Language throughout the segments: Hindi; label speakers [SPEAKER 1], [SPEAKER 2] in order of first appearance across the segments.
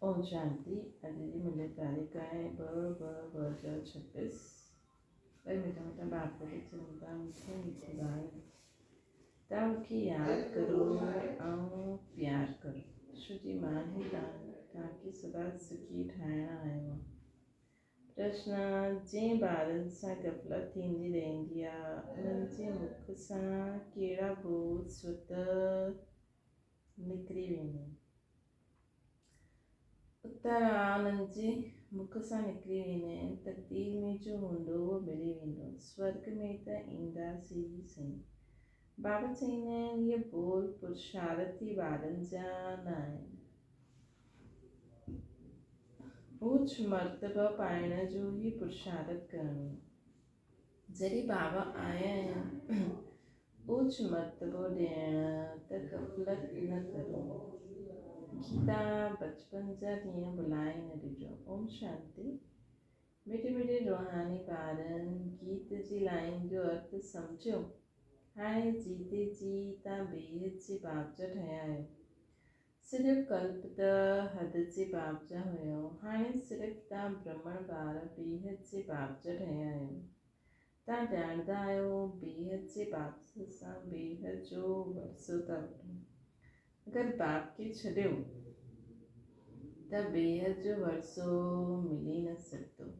[SPEAKER 1] ओम शांति। अॼु जी मुंहिंजी तारीख़ आहे 2/2/2026। भई मिठा मिठा बाप खे चवंदा मूंखे मिठी ॻाल्हि तव्हां मूंखे यादि करो ऐं प्यारु करो। शुजी मान ई तव्हांखे सदा सुखी ठाहिणु आयो आहे। प्रश्न: जंहिं ॿारनि सां गफ़लत थींदी रहंदी आहे उन्हनि जे मुख सां कहिड़ा बोल स्वतः निकिरी वेंदा आहिनि? उत्तर आहे, उन्हनि जे मुख सां निकिरी वेंदा आहिनि, तक़दीर में जो हूंदो उहो मिली वेंदो, स्वर्ग में त ईंदासीं ई सही। बाबा चवंदा आहिनि इहे बोल पुरुषार्थी ॿारनि जा न आहिनि। ऊच मर्तबा पाइण जो ई पुरुषार्थ करणो। जॾहिं बाबा आया आहिनि ऊच मर्तबो ॾियण त गफ़लत न करो। गीता बचपन जा ॾींहं भुलाए न ॾिजो। ओम शांति। मिठे मिठे रूहानी ॿारनि, गीत जी लाइन जो अर्थ सम्झो। हाणे जीते जी तव्हां बेहद जे बाप जा ठहिया आहियो। सिर्फ़ु कल्प त हद जे बाप जा हुयो, हाणे सिर्फ़ु तव्हां ब्रह्मण ॿार बेहद जे बाप जा ठहिया आहियो। तव्हां ॼाणंदा आहियो बेहद जे बाप सां बेहद जो वरसो था वठो। अगरि बाप खे छॾियो त बेहद जो वरसो मिली न सघंदो।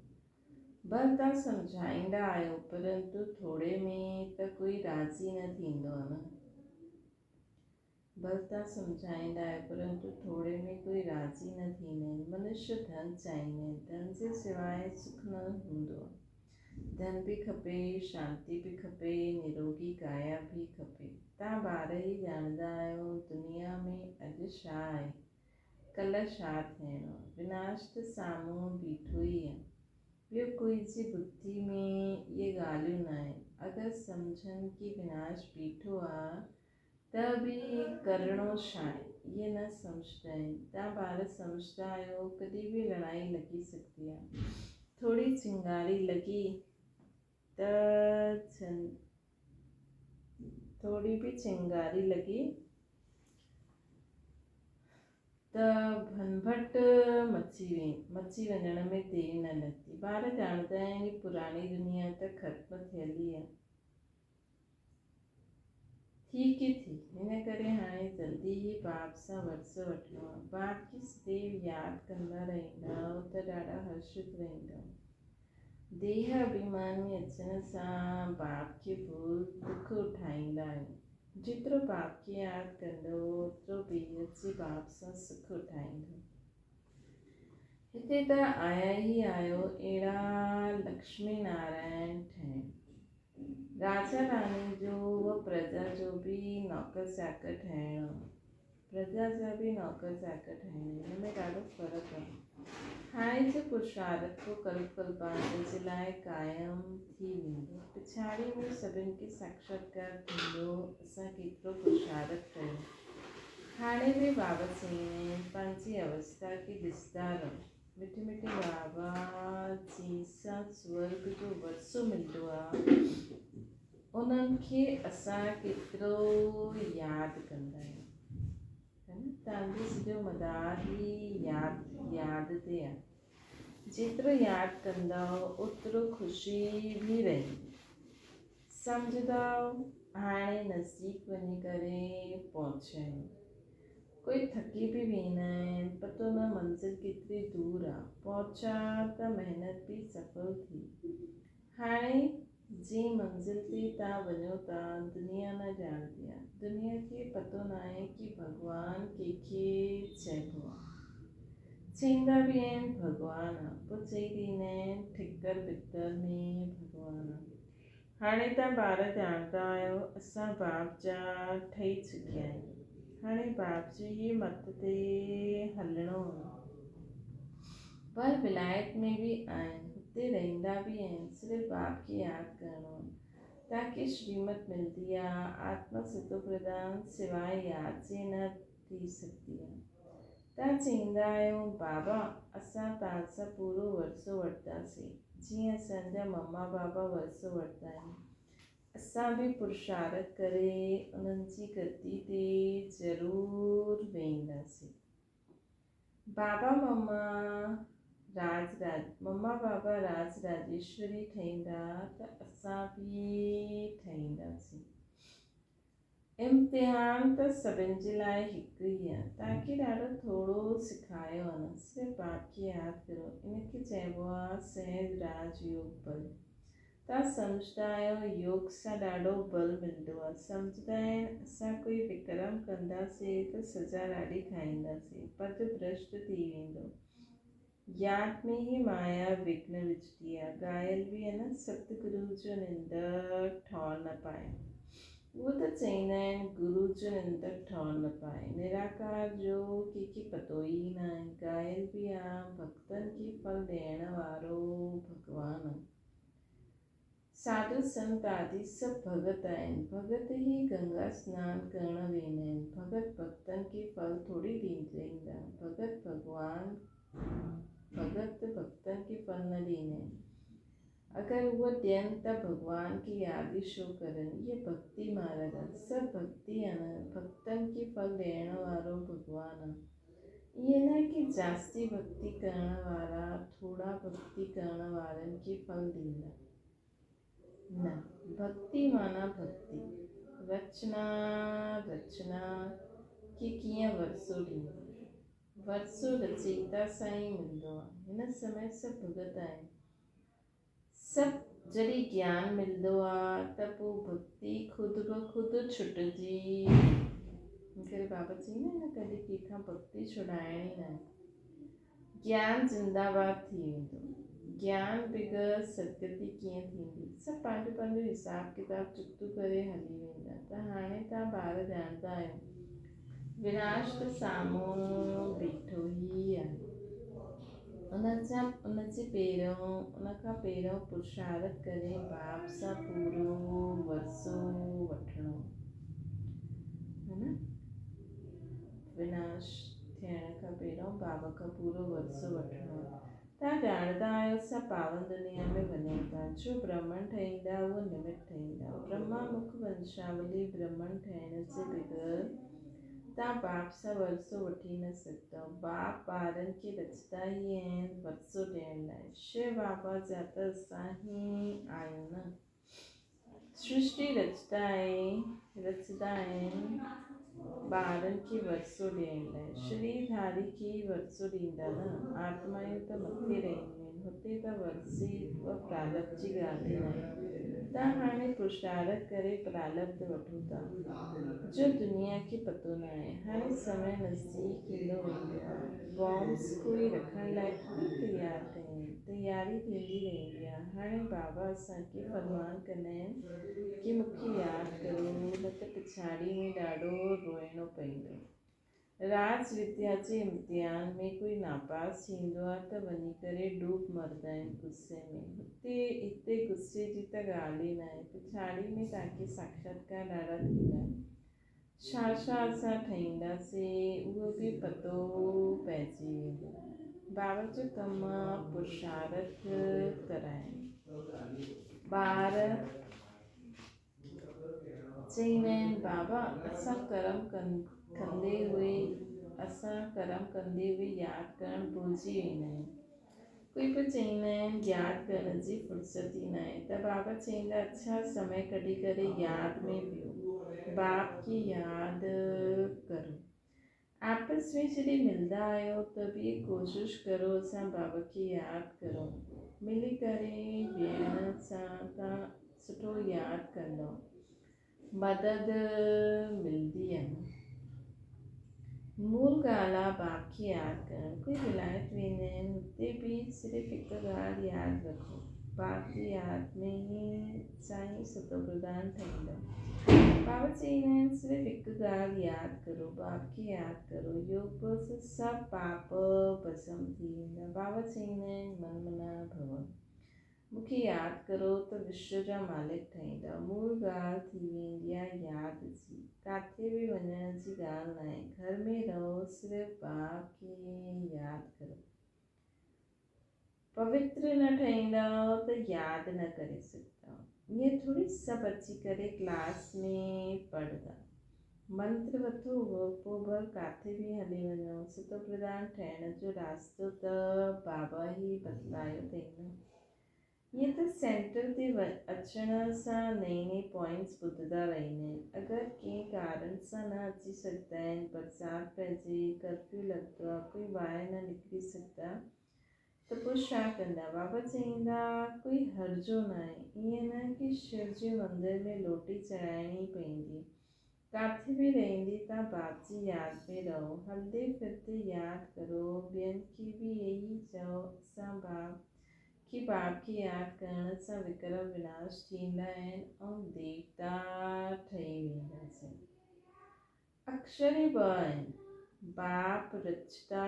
[SPEAKER 1] भल तव्हां सम्झाईंदा आहियो परंतु थोरे में त कोई राज़ी न थींदो आहे न। भल तव्हां सम्झाईंदा आहियो परंतु थोरे में कोई राज़ी न थींदा आहिनि। मनुष्य धन चाहींदा आहिनि, धन जे सवाइ सुख न हूंदो आहे। धन बि खपे, शांती बि खपे, निरोगी काया बि खपे। तव्हां ॿार ई ॼाणंदा आहियो दुनिया में अॼु छा आहे, कल्ह छा थियणो आहे। विनाश त साम्हूं बीठो ई आहे। ॿियो कोई जी बुद्धि में इहे ॻाल्हियूं न आहिनि। अगरि सम्झनि कि विनाश बीठो आहे त बि करिणो छा आहे, इहे न सम्झंदा आहिनि। तव्हां ॿार सम्झंदा आहियो कॾहिं बि लड़ाई लॻी सघंदी आहे। थोरी चिंगारी लॻी त थोरी बि चिंगारी लॻी त भनभट मची वञण में देरि न लॻंदी। ॿार ॼाणंदा आहिनि पुराणी दुनिया त ख़त्म थियल ई आहे, थी की थी। हिन करे हाणे जल्दी ई बाप सां वरसो वठिणो आहे। बाप खे सदैव यादि कंदा रहंदव त ॾाढा हर्षित रहंदव। देह अभिमान में अचण सां बाप खे भूल दुख उठाईंदा आहियो। जेतिरो बाप खे यादि कंदो ओतिरो बेहद जे बाप सां सुख उठाईंदो। हिते त आया ई आहियो अहिड़ा लक्ष्मी नारायण ठहिण, राजा रानी जो व प्रजा जो बि नौकर चाकर ठहिणो। प्रजा जा बि नौकर चाकर ठहिणो, हिन में ॾाढो फ़र्क़ु आहे। हाणे जो पुरुषार्थ को कल्प कल्पांत जे लाइ क़ाइमु थी वेंदो। पिछाड़ी में सभिनि खे साक्षात्कार थींदो असां केतिरो पुरुषार्थ कयो। हाणे बि बाबा चवंदा आहिनि पंहिंजी अवस्था खे ॾिसंदा रहो। मिठे मिठे बाबा जंहिंसां स्वर्ग जो वरसो मिलंदो आहे उन्हनि खे असां केतिरो यादि कंदा आहियूं, है न। तव्हांजो सॼो मदार ई यादि ते आहे। जेतिरो यादि कंदव ओतिरो ख़ुशी बि रहंदी। सम्झंदव हाणे नज़दीक वञी करे पहुचिया आहियूं। कोई थकी बि वेंदा आहिनि, पतो न मंज़िल केतिरी दूर आहे। पहुचा त महिनत बि सफल थी। हाणे जंहिं मंज़िल ते तव्हां वञो था दुनिया न ॼाणंदी आहे। दुनिया खे पतो न आहे कि भॻवानु कंहिंखे चइबो आहे। चईंदा बि आहिनि भॻवानु आहे, पोइ चई ॾींदा आहिनि ठिकर भितर में भॻवानु आहे। हाणे तव्हां ॿार ॼाणंदा आहियो असां बाप जा ठही चुकिया आहियूं। हाणे बाप जी ई मत ते हलणो आहे। पर विलायत में बि आहिनि, हुते रहंदा बि आहिनि, सिर्फ़ु बाप खे यादि करिणो आहे। तव्हांखे श्रीमत मिलंदी आहे, आत्मा सिधो प्रदान सिवाय यादि जे न थी सघंदी आहे। तव्हां चईंदा आहियो बाबा असां तव्हांसां पूरो वरसो वठंदासीं जीअं असांजा मम्मा बाबा वरसो वठंदा आहिनि। असां बि पुरुषार्थ करे उन्हनि जी गद्दी ते ज़रूरु वेहींदासीं। बाबा मम्मा मम्मा बाबा राज राजेश्वरी ठहींदा त असां बि ठहींदासीं। इम्तिहान त सभिनि जे लाइ हिकु ई आहे। तव्हांखे ॾाढो थोरो सिखायो आहे न, सिर्फ़ु बाप खे यादि करो। इनखे चइबो आहे सहज राजयोग बल। तव्हां सम्झंदा आहियो योग सां ॾाढो बल मिलंदो आहे। सम्झंदा आहिनि असां कोई विक्रम कंदासीं त सज़ा ॾाढी खाईंदासीं, पद भ्रष्ट थी वेंदो। यादि में ई माया विघ्न विझदी आहे। ॻायल बि आहे न, सतगुरु जो निंड ठहण न पाए। उहो त चवंदा आहिनि गुरु जो निंड ठहण न पाए। निराकार जो कंहिंखे पतो ई न आहे। ॻायल बि आहे भक्तनि खे फल ॾियण वारो भॻवानु। साधु संत आदि सभु भगत आहिनि। भगत ई गंगा सनानु करण वेंदा आहिनि। भगत भक्तनि खे फल थोरी ॾींदा। भगत भक्तनि खे फल न ॾींदा आहिनि। अगरि उहे ॾियनि त भॻवान खे यादि छो करनि। इहे भक्ति मार्ग आहे। सभु भक्ति आहे न, भक्तनि खे फल ॾियण वारो भॻवानु आहे। ईअं न कि जास्ती भक्ति करण वारा थोरा भक्ति करण वारनि खे फल ॾींदा। न, भक्ति माना भक्ति। रचना कि कीअं वरसो ॾींदी। वरसो रचयिता सां ई मिलंदो आहे। हिन समय सभु भगत आहिनि। सभु जॾहिं ज्ञान मिलंदो आहे त पोइ भक्ति ख़ुदि ब ख़ुदि छुटिजी। मूंखे बाबा चई न कॾहिं कंहिंखां भक्ति छुॾाइणी न आहे। ज्ञान जिंदाबाद थी वेंदो। ज्ञान बग़ैर सदगति कीअं थींदी। सभु पंहिंजो पंहिंजो हिसाब किताब चुकतो करे हली वेंदा। त हाणे तव्हां ॿार ॼाणंदा आहियो विनाश त साम्हूं बीठो ई आहे। उनखां पहिरियों पुरुषार्थ करे बाप सां पूरो वरसो वठिणो है न। विनाश थियण खां पहिरियों बाबा खां पूरो वरसो वठिणो। तव्हां ॼाणंदा आहियो असां पावन दुनिया में वञूं था। जो ब्राह्मण ठहींदा उहो निमित ठहींदा। ब्रह्मा मुख वंशावली ब्राह्मण ठहिण जे बग़ैर तव्हां बाप सां वरसो वठी न सघंदव। बाप ॿारनि खे रचंदा ई आहिनि वरसो ॾियण लाइ। शिव बाबा जा त असां ई आहियूं न। सृष्टि रचंदा आहिनि ॿारनि खे वरसो ॾियण लाइ। शरीरधारी खे ई वरसो ॾींदा न। आत्मायूं त मथे रहंदियूं आहिनि, हुते त वरसे उहा प्रारब्ध जी ॻाल्हि ई न आहे। तव्हां हाणे पुरुषार्थ करे प्रारब्ध वठो था जो दुनिया खे पतो न आहे। हाणे समय नज़दीक ईंदो वेंदो आहे। बॉम्ब्स कोई रखण लाइ थोरी तयारी थींदी रहंदी आहे। हाणे बाबा असांखे फरमान कंदा आहिनि कि मूंखे यादि करो न त पिछाड़ी में ॾाढो रोइणो पवंदो। राज विद्या जे इम्तिहान में कोई नापास थींदो आहे त वञी करे डूब मरंदा आहिनि गुस्से में। हिते गुस्से जी त ॻाल्हि ई न आहे। पिछाड़ी में तव्हांखे साक्षात्कार ॾाढा थींदा। छा असां ठाहींदासीं उहो बि पतो पइजी वेंदो। बाबा जो कमु आहे पुरुषार्थ कराइण। ॿार चईंदा आहिनि बाबा असां कर्म कंदे हुए यादि करणु भुलिजी वेंदा आहियूं। कोई बि चईंदा आहिनि यादि करण जी फुर्सत ई न आहे। त बाबा चईंदा अच्छा समय कढी करे यादि में वियो, बाप की यादि करो। आपस में जॾहिं मिलंदा आहियो त बि कोशिशि करो असां बाबा खे यादि करूं। मिली करे वेहण सां तव्हां सुठो यादि कंदव, मदद मिलंदी आहे। मूल ॻाल्हि आहे बाप खे यादि करणु। कोई विलायत वेंदा आहिनि हुते बि सिर्फ़ु हिकु ॻाल्हि यादि रखो, बाप जी यादि में ई साईं सतो प्रधान ठहींदो। बाबा चईंदा आहिनि सिर्फ़ु हिकु ॻाल्हि यादि करो, बाप खे यादि करो। योग सां सभु पाप भस्म थी वेंदा। बाबा चईंदा आहिनि मन मना भव। मूंखे यादि करो त विश्व जा मालिक ठहींदा। मूल ॻाल्हि थी वेंदी आहे यादि जी। किथे बि वञण जी ॻाल्हि न आहे। घर में रहो सिर्फ़ु बाप खे यादि करो। पवित्र न ठहींदव त यादि न करे सघंदव। ईअं थोरी सभु अची करे क्लास में पढ़ंदा। मंत्र वठो पोइ भर काथे बि हली वञो, सुतो प्रधान ठहिण जो रास्तो त बाबा ई बतलायो अथई न। ईअं त सेंटर ते अचण सां नई पॉइंट्स ॿुधंदा रहंदा आहिनि। अगरि कंहिं कारण सां न अची सघंदा आहिनि, बरसाति पइजे, कर्फ्यू लॻंदो आहे, कोई ॿाहिरि न निकिरी सघंदा, त पोइ छा कंदा? बाबा चईंदा कोई हर्जो न आहे। ईअं न कि शिव जे मंदर में लोटी चढ़ाइणी पवंदी। काथे बि रहंदी तव्हां बाप जी यादि में रहो, हलंदे फिरते यादि करो, ॿियनि खे बि यही चओ असां बाप खे यादि करण सां विक्रम विनाश थींदा आहिनि ऐं देवता ठही वेंदासीं। अक्षर ई 2 आहिनि, बाप रचता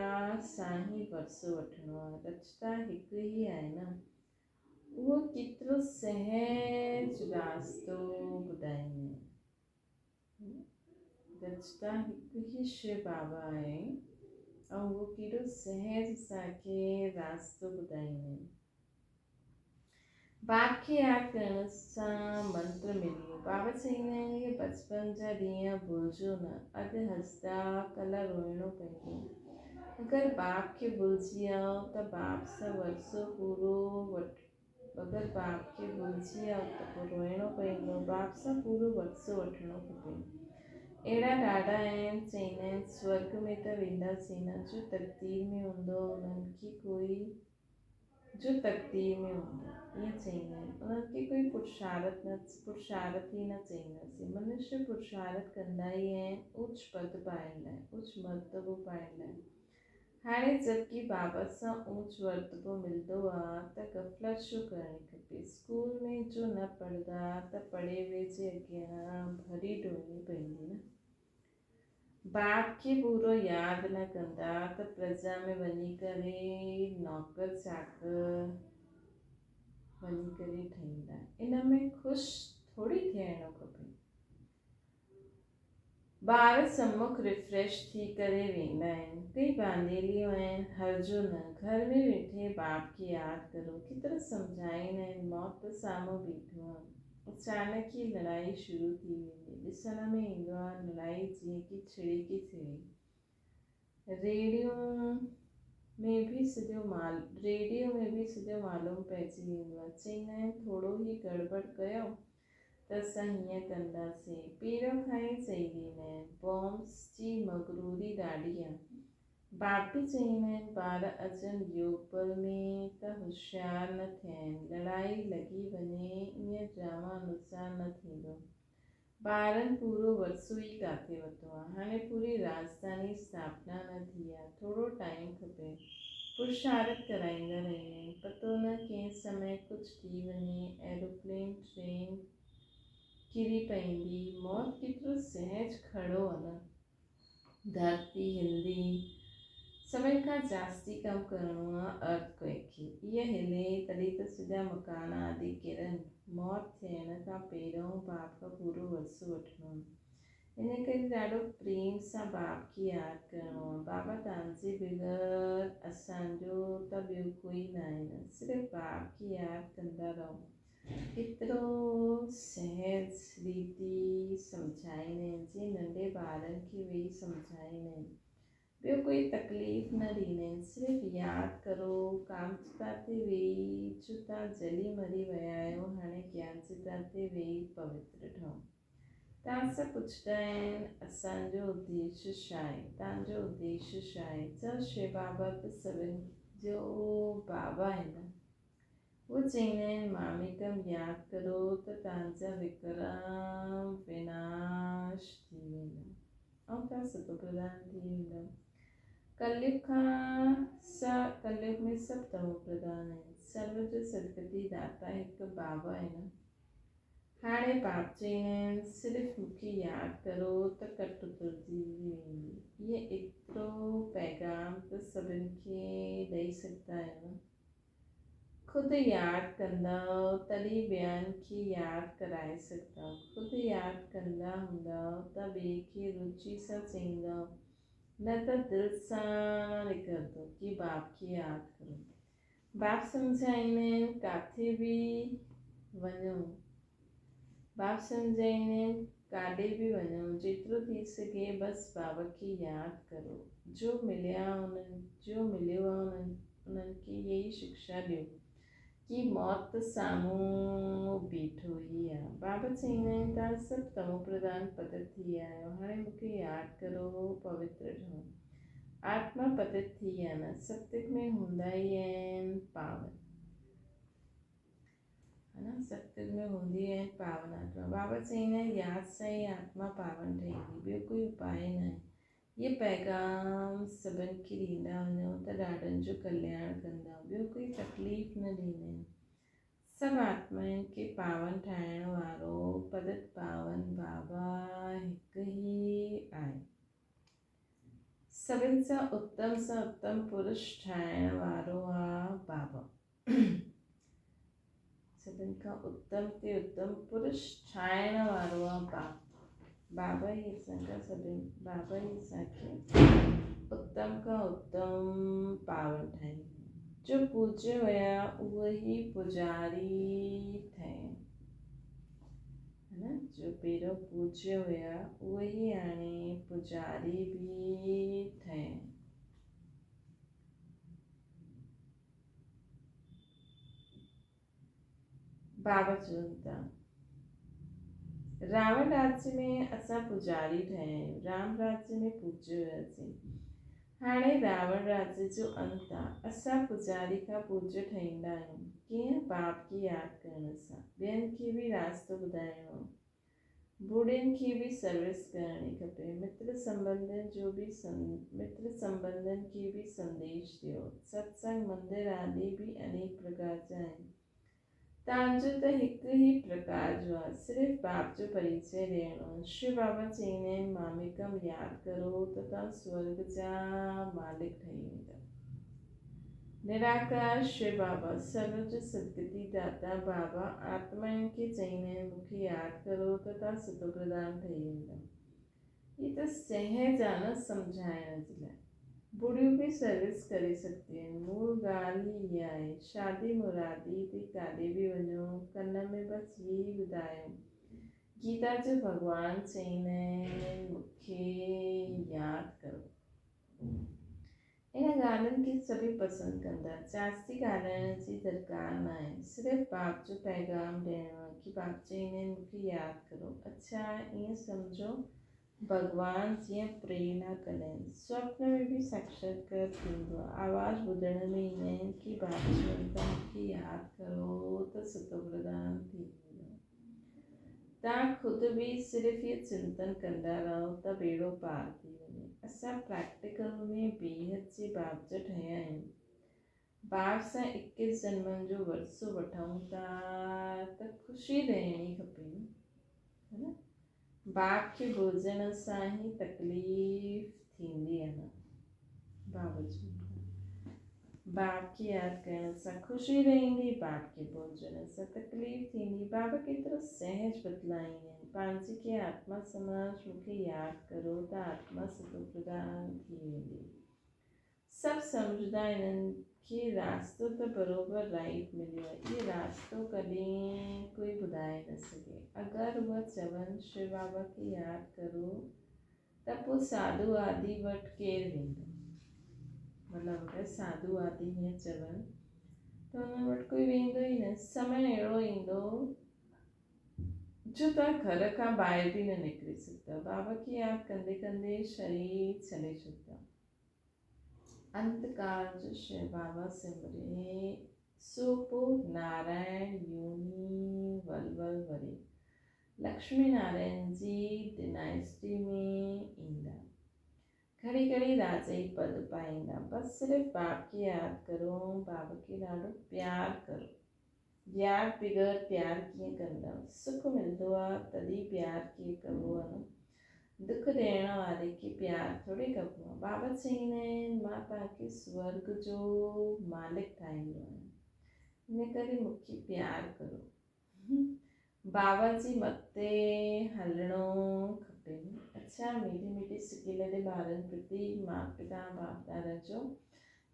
[SPEAKER 1] साईं वरसो वठिणो आहे। रचता हिकु ई आहे न, उहो केतिरो सहज रास्तो ॿुधाईंदा आहिनि। रचता हिकु ई शिव बाबा आहे ऐं उहो केॾो सहज असांखे रास्तो ॿुधाईंदा आहिनि। बाप खे यादि करण सां मंत्र मिलियो। बाबा चईंदा आहिनि कि बचपन जा ॾींहं भुलिजो न, अॼु हंसदा कल्ह रोइणो पवंदो। अगरि बाप खे भुलिजी वियो त बाप सां वरसो पूरो अगरि बाप खे भुलिजी वियो त पोइ रोइणो पवंदो, बाप सां पूरो वरसो वठिणो खपे। अहिड़ा ॾाढा आहिनि, चईंदा आहिनि स्वर्ग में त वेंदासीं न, जो तकदीर में हूंदो उन्हनि खे कोई जो तकदीर में हूंदो, ईअं चईंदा आहिनि। उन्हनि खे कोई पुरुषार्थ ई न चईंदासीं। मनुष्य पुरुषार्थ कंदा ई आहिनि उच्च पद पाइण लाइ, उच्च मर्तबो पाइण लाइ। हाणे जबकि बाबा सां ऊच मर्तबो मिलंदो आहे त गफ़लत छो करणी खपे? स्कूल में जो न पढ़ंदा त पढ़े वेझे अॻियां भरी ढोलणी पवंदी न। बाप खे पूरो यादि न कंदा त प्रजा में वञी करे नौकर चाकर वञी करे ठहींदा। इन में ख़ुशि थोरी थियणो खपे। ॿार सम्मुख रिफ्रेश थी करे वेंदा आहिनि, कई बांदेलियूं आहिनि, हर्जो न, घर में वेठे बाप खे यादि करो। केतिरा सम्झाईंदा आहिनि, मौत साम्हूं बीठो आहे, अचानक ई लड़ाई शुरू थी वेंदी। ॾिसण में ईंदो आहे लड़ाई जीअं कि छिड़े। रेडियो में बि सॼो मालूम पइजी वेंदो आहे। चईंदा आहिनि थोरो ई गड़बड़ कयो त असां हीअं कंदासीं, पहिरियों खां ई चई वेंदा आहिनि। बॉम्ब्स जी मगरूरी ॾाढी आहे। बाप बि चईंदा आहिनि ॿार अचनि योग बल में त होशियार न थियनि, लड़ाई लॻी वञे ईअं ड्रामा अनुसार न थींदो। ॿारनि पूरो वरसो ई काथे वरितो आहे, हाणे पूरी राजधानी स्थापना न थी आहे, थोरो टाइम खपे। पुरुषार्थ कराईंदा रहंदा आहिनि, पतो न कंहिं समय कुझु थी वञे, एरोप्लेन ट्रेन किरी पवंदी, मौत केतिरो सहज खड़ो आहे न। धरती हिलंदी, सभिनि खां जास्ती कमु करिणो आहे अर्थक्वेक खे। इहा हिले तॾहिं त सॼा मकान आदि किरनि। मौत थियण खां पहिरियों बाप खां पूरो वरसो वठिणो आहे। इन करे ॾाढो प्रेम सां बाप खे यादि करिणो आहे। बाबा तव्हांजे बग़ैर असांजो त ॿियो कोई न आहे न, सिर्फ़ु बाप खे यादि कंदा रहो। एतिरो सहज रीति सम्झाईंदा आहिनि, जीअं नंढे ॿारनि खे वेही सम्झाईंदा आहिनि। ॿियो कोई तकलीफ़ न ॾींदा आहिनि, सिर्फ़ु यादि करो कामचिता ते वेही जो तव्हां जली मरी विया आहियो, हाणे ज्ञानचिता ते वेही पवित्र ठहो। तव्हां सां पुछंदा आहिनि असांजो उद्देश्य छा आहे, तव्हांजो उद्देश्य छा आहे? चओ शिव बाबा त सभिनि जो बाबा आहे न। वो चईंदा आहिनि मामिकम यादि करो त तव्हांजा विक्रम विनाश थी वेंदा ऐं तव्हां सुतो प्रधान थी वेंदव। कलयुग में सभु तमो प्रधान आहिनि, सर्व जो सदगति दाता हिकु बाबा आहे न। हाणे बाप चईंदा आहिनि सिर्फ़ु मूंखे यादि करो त कट तुरजी वेंदी। इहे एतिरो पैगाम त सभिनि खे ॾेई सघंदा आहियो न। ख़ुदि यादि कंदव तॾहिं ॿियनि खे यादि कराए सघंदव। ख़ुदि यादि कंदा हूंदव त ॿिए खे रुचि सां चईंदव, न त दिलि सां निकिरंदो कि बाप खे यादि करो। बाप सम्झाईंदा आहिनि काथे बि वञो, बाप सम्झाईंदा आहिनि काॾे बि वञो जेतिरो थी सघे बसि बाबा खे यादि करो। जो मिलियो आहे उन्हनि खे इहा ई शिक्षा ॾियो कि मौत साम्हूं बीठो ई आहे। बाबा चईंदा आहिनि तव्हां सभु तमो प्रधान पतित थी विया आहियो, हाणे मूंखे यादि करो, पवित्र ठहो। आत्मा पतित थी आहे न, सत्युग में हूंदा ई आहिनि पावन, है न, सत्युग में हूंदी आहिनि पावन आत्मा। बाबा चईंदा आहिनि यादि सां ई आत्मा पावन ठहींदी, ॿियो कोई उपाय न आहे। ये पैगाम सभिनि खे ॾींदा वञो त ॾाढनि जो कल्याण कंदा, ॿियो कोई तकलीफ़ न ॾींदा आहिनि। सभु आत्माउनि खे पावन ठाहिण वारो पतित पावन बाबा हिकु ई आहे। सभिनि सां उत्तम पुरुष ठाहिण वारो आहे बाबा। सभिनि खां उत्तम पुरुष ठाहिण वारो आहे बाबा ई असांखे उत्तम खां उत्तम पावन ठाहींदा। जो पूज्य हुया उहे ई पुजारी ठहिया, है न, जो पहिरियों पूज्य हुया उहे ई हाणे पुजारी बि ठहिया। बाबा चवनि था रावण राज्य में असां पुजारी ठहिया आहियूं, राम राज्य में पूज्य हुयासीं। हाणे रावण राज्य जो अंत आहे, असां पुजारी खां पूज्य ठहींदा आहियूं। कीअं? बाप की यादि करण सां। ॿियनि खे बि रास्तो ॿुधाइणो, बूढ़नि खे बि सर्विस करणी खपे, मित्र संबंधनि खे बि संदेश ॾियो। सत्संग मंदिर आदि बि अनेक प्रकार जा आहिनि, तव्हांजो त हिकु ई प्रकार जो आहे, सिर्फ़ु बाप जो परिचय ॾियणो। शिव बाबा चईंदा आहिनि मामिकम यादि करो त तव्हां स्वर्ग जा मालिक ठही वेंदा। निराकार शिव बाबा सर्व जो सदगति दाता बाबा आत्माउनि खे चईंदा आहिनि मूंखे यादि करो त तव्हां सुतो प्रधान ठही वेंदा। ही त सहज आहे न सम्झाइण जे लाइ। बुढ़ियूं भी सर्विस करे सकती हैं, मूल ॻाल्हि ही इहा आहे। शादी मुरादी ते काॾे बि वञो कन में बसि यही ॿुधायो, गीता जो भॻवानु चईंदा आहिनि मूंखे यादि करो। इन ॻाल्हियुनि खे सभई पसंदि कंदा, जास्ती ॻाल्हाइण जी दरकार न आहे, सिर्फ़ु बाप जो पैगाम ॾियणो आहे कि बाप चईंदा आहिनि मूंखे यादि करो। अच्छा ईअं सम्झो भगवान जीअं प्रेरणा कंदा आहिनि, स्वप्न में बि साक्षात्कार थींदो आहे, आवाज़ ॿुधण में ईंदा आहिनि कि बाबा चवनि था मूंखे यादि करो त सुतो प्रधान थी वेंदो। तव्हां ख़ुदि बि सिर्फ़ु इहो चिंतन कंदा रहो त बेड़ो पार थी वञे। असां प्रैक्टिकल में बेहद जे बाप जा ठहिया आहियूं। बाप सां 21 जन्मनि जो वरसो वठूं था त ख़ुशी रहणी खपे, है न। बाप खे भुलजण सां ही तकलीफ़ थींदी आहे न। बाबा जी बाप खे यादि करण सां ख़ुशी रहंदी, बाप खे भुलजण सां तकलीफ़ थींदी। बाबा केतिरो सहज बतलाईंदा आहिनि, पंहिंजी खे आत्मा समाज मूंखे यादि करो त आत्मा सुतो प्रधान थी वेंदी। सभु सम्झंदा आहिनि कि रास्तो त बराबरि राइट मिलियो आहे, इहो रास्तो कॾहिं कोई ॿुधाए न सघे। अगरि उहा चवनि शिव बाबा खे यादि करो त पोइ साधू आदि वटि केरु वेंदो? मतिलबु अगरि साधू आदि हीअं चवनि त हुन वटि कोई वेंदो ई न। समय अहिड़ो ईंदो जो तव्हां घर खां ॿाहिरि बि न निकिरी सघंदा, बाबा खे यादि कंदे कंदे शरीर छॾे छॾंदा। अंतकाल जो शिव बाबा सिमरे सो पोइ नारायण योनी वलवल वरी लक्ष्मी नारायण जी डिनाइस्टी में ईंदा, घड़ी घड़ी राजाई पद पाईंदा। बसि सिर्फ़ु बाप खे यादि करो, बाबा खे ॾाढो प्यार करो। यादि बग़ैर प्यार कीअं कंदा? सुख मिलंदो आहे तॾहिं प्यार कीअं कबो आहे न, दुख ॾियण वारे खे प्यार थोरी कबो आहे। बाबा चईंदा आहिनि मां तव्हांखे स्वर्ग जो मालिक ठाहींदो आहियां, इन करे मूंखे प्यार करो। बाबा जी मथे हलणो खपे। अच्छा मीठी मीठी सिकी लॻे ॿारनि प्रति माता पिता बाप दादा जो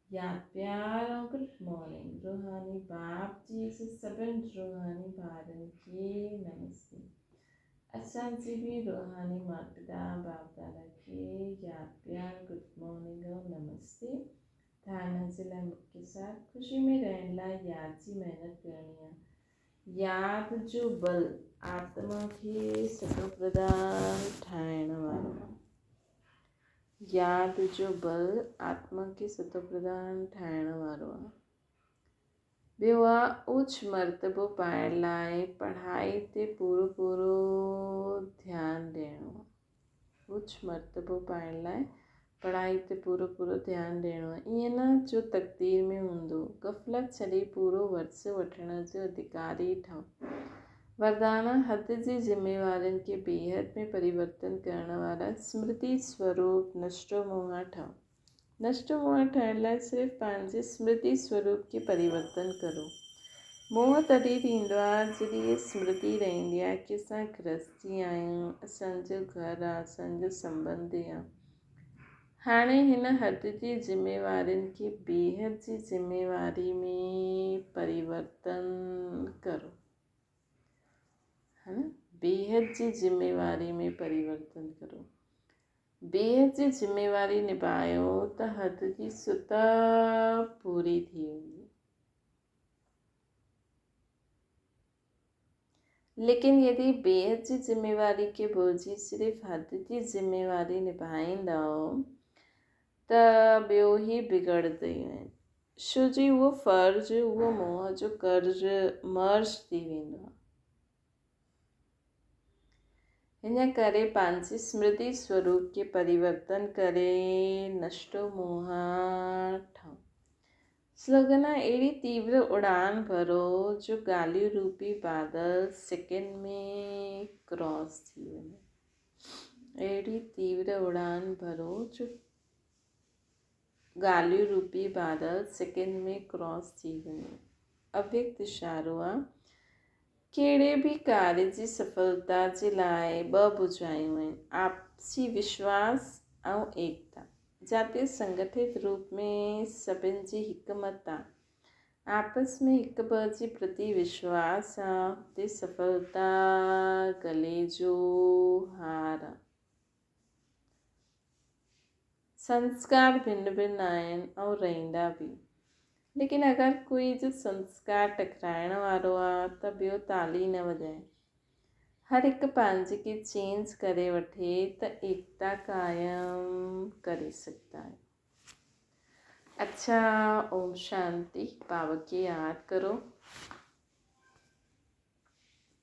[SPEAKER 1] यादि प्यार ऐं गुड मॉर्निंग। रूहानी बाप जी सभिनि रूहानी ॿारनि खे नमस्ते। असांजी भी रूहानी माता पिता बाप दादा के याद प्यार गुड मॉर्निंग और नमस्ते। धारणा जे लाइ मुख्य साथ खुशी में रहण लाइ याद जी मेहनत करणी आहे। याद जो बल आत्मा खे सतो प्रधान ठाहिण वारो आहे। याद जो बल आत्मा खे सतो प्रधान ठाहिण वारो आहे। ॿियो आहे उच मर्तबो पाइण लाइ पढ़ाई ते पूरो ध्यानु ॾियणो आहे। उच मर्तबो पाइण लाइ पढ़ाई ते पूरो ध्यानु ॾियणो आहे। ईअं न जो तक़दीर में हूंदो। ग़फ़लत छॾे पूरो वर्स वठण जो अधिकारी ठहो। वरदाना हद जी ज़िम्मेवारियुनि खे बेहद में परिवर्तन करण वारा स्मृति स्वरूप नष्टो मोहा ठहो। नष्टो मोह ठहण लाइ सिर्फ़ु पंहिंजे स्मृति स्वरूप खे परिवर्तन करो। मोह तॾहिं थींदो आहे जॾहिं स्मृति रहंदी आहे कि असां गृहस्थी आहियूं, असांजो घरु आहे, असांजो संबंधी आहे। हाणे हिन हद जी ज़िम्मेवारियुनि खे बेहद जी ज़िम्मेवारी में परिवर्तन करो। है न, बेहद जी ज़िम्मेवारी में परिवर्तन करो। बेहद जी ज़िम्मेवारी निभायो त हद जी सुत पूरी थी वेंदी। लेकिन यदि बेहद जी ज़िम्मेवारी खे भुलिजी सिर्फ़ु हद जी ज़िम्मेवारी निभाईंदव त ॿियो ई बिगड़ंदो आहिनि। छो जी उहो फ़र्ज़ उहो मोह जो कर्ज़ मर्ज़ थी वेंदो आहे। हिन करे पंहिंजे स्मृति स्वरूप खे परिवर्तन करे नष्टो मोह ठहो। स्लोगन आहे अहिड़ी तीव्र उड़ान भरो जो ॻाल्हियूं रूपी बादल सेकेंड में क्रॉस थी वञे। अहिड़ी तीव्र उड़ान भरो जो ॻाल्हियूं रूपी बादल सेकेंड में क्रॉस थी वञे। अव्यक्त इशारो आहे। कहिड़े बि कार्य जी सफलता जे लाइ ॿ बुझायूं आहिनि, आपसी विश्वास ऐं एकता। जाते संगठित रूप में सभिनि जी हिकमत आहे, आपस में हिक ॿ जे प्रति विश्वास आहे, हुते सफलता गले जो हार आहे। संस्कार भिन्न भिन्न आहिनि ऐं रहंदा बि। लेकिन अगरि कोई जो संस्कार टकराइण वारो आहे त ॿियो ताली न वॼाए। हर हिकु पंहिंजे खे चेंज करे वठे त एकता क़ाइमु करे सघंदा आहियूं। अच्छा, ओम शांति। पाव खे यादि करो।